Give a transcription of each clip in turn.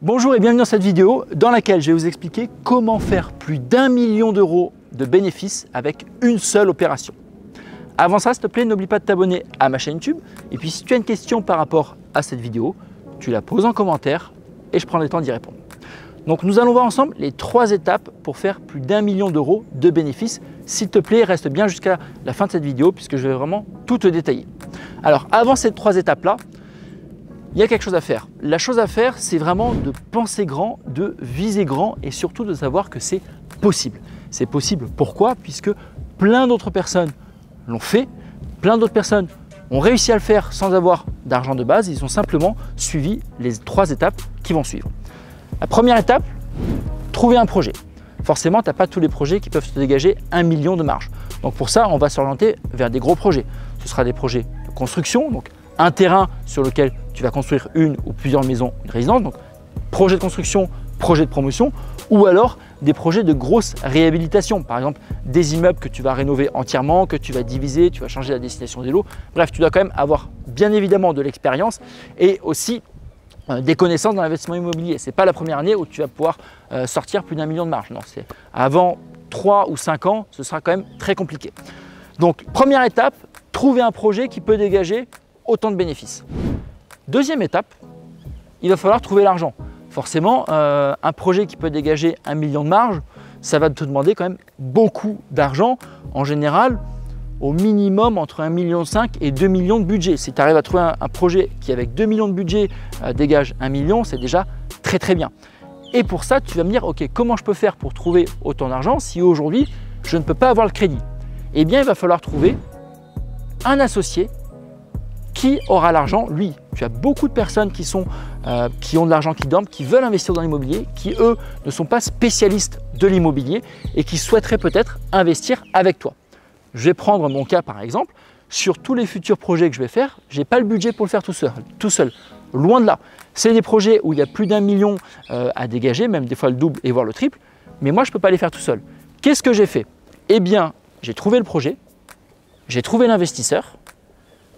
Bonjour et bienvenue dans cette vidéo dans laquelle je vais vous expliquer comment faire plus d'1 million d'euros de bénéfices avec une seule opération. Avant ça, s'il te plaît, n'oublie pas de t'abonner à ma chaîne YouTube. Et puis si tu as une question par rapport à cette vidéo, tu la poses en commentaire et je prends le temps d'y répondre. Donc nous allons voir ensemble les 3 étapes pour faire plus d'1 million d'euros de bénéfices. S'il te plaît, reste bien jusqu'à la fin de cette vidéo puisque je vais vraiment tout te détailler. Alors avant ces 3 étapes-là, il y a quelque chose à faire. La chose à faire, c'est vraiment de penser grand, de viser grand et surtout de savoir que c'est possible. C'est possible pourquoi? Puisque plein d'autres personnes l'ont fait, plein d'autres personnes ont réussi à le faire sans avoir d'argent de base. Ils ont simplement suivi les 3 étapes qui vont suivre. La première étape, trouver un projet. Forcément, tu n'as pas tous les projets qui peuvent te dégager 1 million de marge. Donc pour ça, on va s'orienter vers des gros projets. Ce sera des projets de construction, donc un terrain sur lequel tu vas construire une ou plusieurs maisons, une résidence, donc projet de construction, projet de promotion, ou alors des projets de grosse réhabilitation, par exemple des immeubles que tu vas rénover entièrement, que tu vas diviser, tu vas changer la destination des lots. Bref, tu dois quand même avoir bien évidemment de l'expérience et aussi des connaissances dans l'investissement immobilier. Ce n'est pas la première année où tu vas pouvoir sortir plus d'1 million de marge. Non, c'est avant 3 ou 5 ans, ce sera quand même très compliqué. Donc première étape, trouver un projet qui peut dégager autant de bénéfices. Deuxième étape, il va falloir trouver l'argent. Forcément, un projet qui peut dégager 1 million de marge, ça va te demander quand même beaucoup d'argent. En général, au minimum entre 1,5 million et 2 millions de budget. Si tu arrives à trouver un projet qui avec 2 millions de budget dégage 1 million, c'est déjà très très bien. Et pour ça, tu vas me dire, ok, comment je peux faire pour trouver autant d'argent si aujourd'hui, je ne peux pas avoir le crédit? Eh bien, il va falloir trouver un associé qui aura l'argent, lui. Tu as beaucoup de personnes qui ont de l'argent qui dorment, qui veulent investir dans l'immobilier, qui eux ne sont pas spécialistes de l'immobilier et qui souhaiteraient peut-être investir avec toi. Je vais prendre mon cas par exemple. Sur tous les futurs projets que je vais faire, je n'ai pas le budget pour le faire tout seul. Loin de là. C'est des projets où il y a plus d'1 million à dégager, même des fois le double et voire le triple. Mais moi, je ne peux pas les faire tout seul. Qu'est-ce que j'ai fait? Eh bien, j'ai trouvé le projet, j'ai trouvé l'investisseur.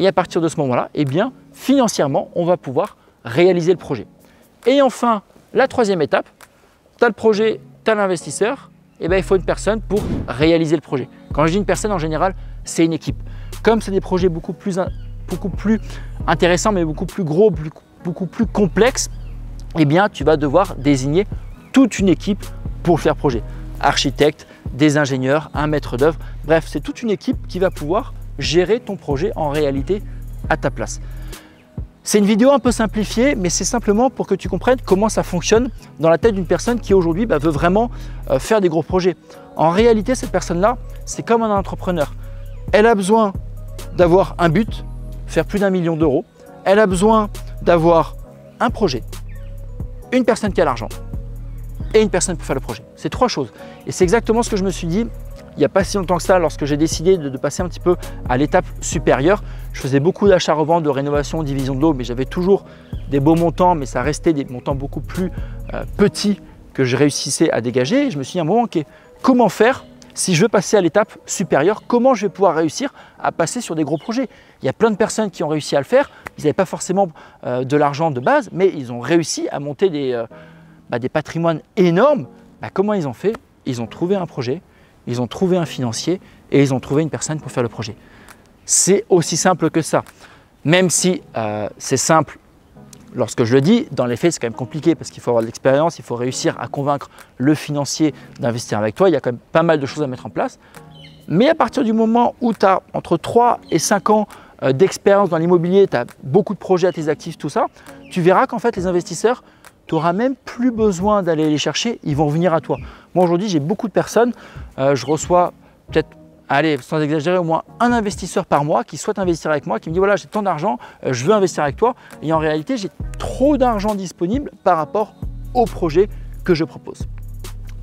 Et à partir de ce moment-là, eh bien, financièrement, on va pouvoir réaliser le projet. Et enfin, la 3e étape, tu as le projet, tu as l'investisseur, et bien, il faut une personne pour réaliser le projet. Quand je dis une personne, en général, c'est une équipe. Comme c'est des projets beaucoup plus intéressants, mais beaucoup plus gros, beaucoup plus complexes, eh bien, tu vas devoir désigner toute une équipe pour le faire projet. Architecte, des ingénieurs, un maître d'œuvre, bref, c'est toute une équipe qui va pouvoir gérer ton projet en réalité à ta place. C'est une vidéo un peu simplifiée, mais c'est simplement pour que tu comprennes comment ça fonctionne dans la tête d'une personne qui aujourd'hui veut vraiment faire des gros projets. En réalité, cette personne-là, c'est comme un entrepreneur. Elle a besoin d'avoir un but, faire plus d'1 million d'euros. Elle a besoin d'avoir un projet, une personne qui a l'argent et une personne pour faire le projet. C'est 3 choses. Et c'est exactement ce que je me suis dit il n'y a pas si longtemps que ça, lorsque j'ai décidé de passer un petit peu à l'étape supérieure. Je faisais beaucoup d'achats-reventes, de rénovation, division de lots, mais j'avais toujours des beaux montants, mais ça restait des montants beaucoup plus petits que je réussissais à dégager. Et je me suis dit à un moment, ok, comment faire si je veux passer à l'étape supérieure? Comment je vais pouvoir réussir à passer sur des gros projets? Il y a plein de personnes qui ont réussi à le faire. Ils n'avaient pas forcément de l'argent de base, mais ils ont réussi à monter des patrimoines énormes. Comment ils ont fait? Ils ont trouvé un projet. Ils ont trouvé un financier et ils ont trouvé une personne pour faire le projet. C'est aussi simple que ça. Même si c'est simple lorsque je le dis, dans les faits, c'est quand même compliqué parce qu'il faut avoir de l'expérience, il faut réussir à convaincre le financier d'investir avec toi. Il y a quand même pas mal de choses à mettre en place. Mais à partir du moment où tu as entre 3 et 5 ans d'expérience dans l'immobilier, tu as beaucoup de projets à tes actifs, tout ça, tu verras qu'en fait, les investisseurs, tu n'auras même plus besoin d'aller les chercher, ils vont venir à toi. Moi aujourd'hui, j'ai beaucoup de personnes, je reçois peut-être, allez, sans exagérer, au moins un investisseur par mois qui souhaite investir avec moi, qui me dit voilà, j'ai tant d'argent, je veux investir avec toi. Et en réalité, j'ai trop d'argent disponible par rapport au projet que je propose.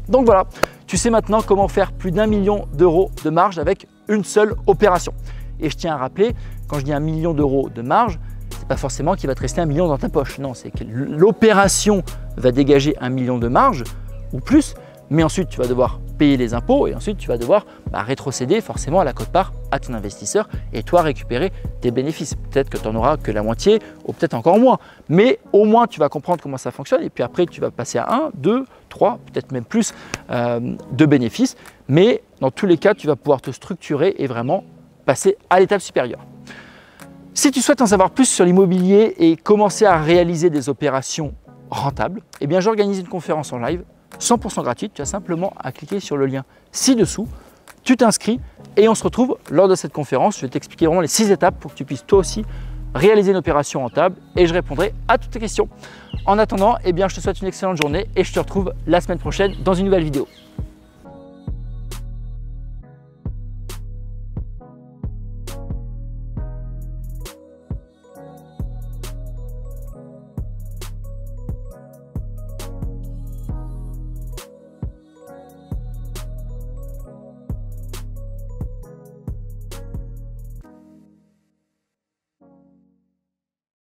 Donc voilà, tu sais maintenant comment faire plus d'1 million d'euros de marge avec une seule opération. Et je tiens à rappeler, quand je dis 1 million d'euros de marge, pas forcément qu'il va te rester 1 million dans ta poche. Non, c'est que l'opération va dégager 1 million de marge ou plus, mais ensuite tu vas devoir payer les impôts et ensuite tu vas devoir rétrocéder forcément à la quote-part à ton investisseur et toi récupérer tes bénéfices. Peut-être que tu n'en auras que la moitié ou peut-être encore moins, mais au moins tu vas comprendre comment ça fonctionne et puis après tu vas passer à 1, 2, 3, peut-être même plus de bénéfices, mais dans tous les cas tu vas pouvoir te structurer et vraiment passer à l'étape supérieure. Si tu souhaites en savoir plus sur l'immobilier et commencer à réaliser des opérations rentables, eh bien j'organise une conférence en live 100% gratuite. Tu as simplement à cliquer sur le lien ci-dessous, tu t'inscris et on se retrouve lors de cette conférence. Je vais t'expliquer vraiment les 6 étapes pour que tu puisses toi aussi réaliser une opération rentable et je répondrai à toutes tes questions. En attendant, eh bien, je te souhaite une excellente journée et je te retrouve la semaine prochaine dans une nouvelle vidéo.